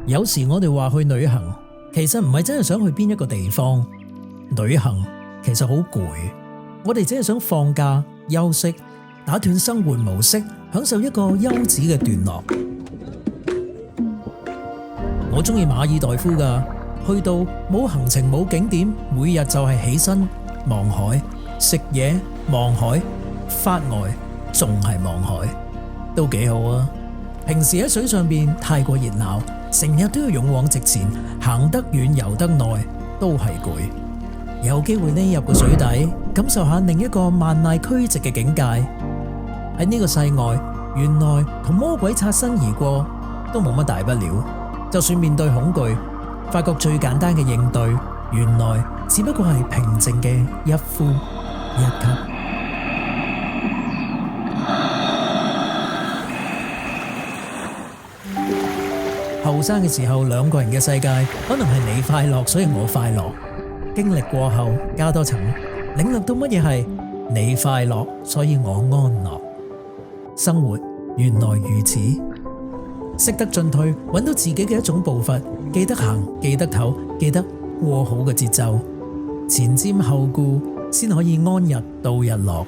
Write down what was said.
有時我哋話去旅行，其實唔係真係想去邊一個地方。旅行其實好攰，我哋只係想放假、休息、打斷生活模式，享受一個休止嘅段落。我中意馬爾代夫㗎，去到冇行程冇景點，每日就係起身望海、食嘢、望海、發呆，仲係望海，都幾好啊！平時喺水上邊太過熱鬧，成日都要勇往直前，行得遠游得耐都係攰。有機會匿入個水底，感受下另一個萬籟俱寂嘅境界。喺呢個世外，原來同魔鬼擦身而過都冇乜大不了。就算面對恐懼，發覺最簡單嘅應對，原來只不過係平靜嘅一呼一吸。後生嘅時候，兩個人嘅世界，可能係你快樂，所以我快樂。經歷過後，加多層，領略到乜嘢係你快樂，所以我安樂。生活原來如此。識得進退，揾到自己嘅一種步伐，記得行，記得唞，記得過好嘅節奏，前瞻後顧，先可以安逸到日落。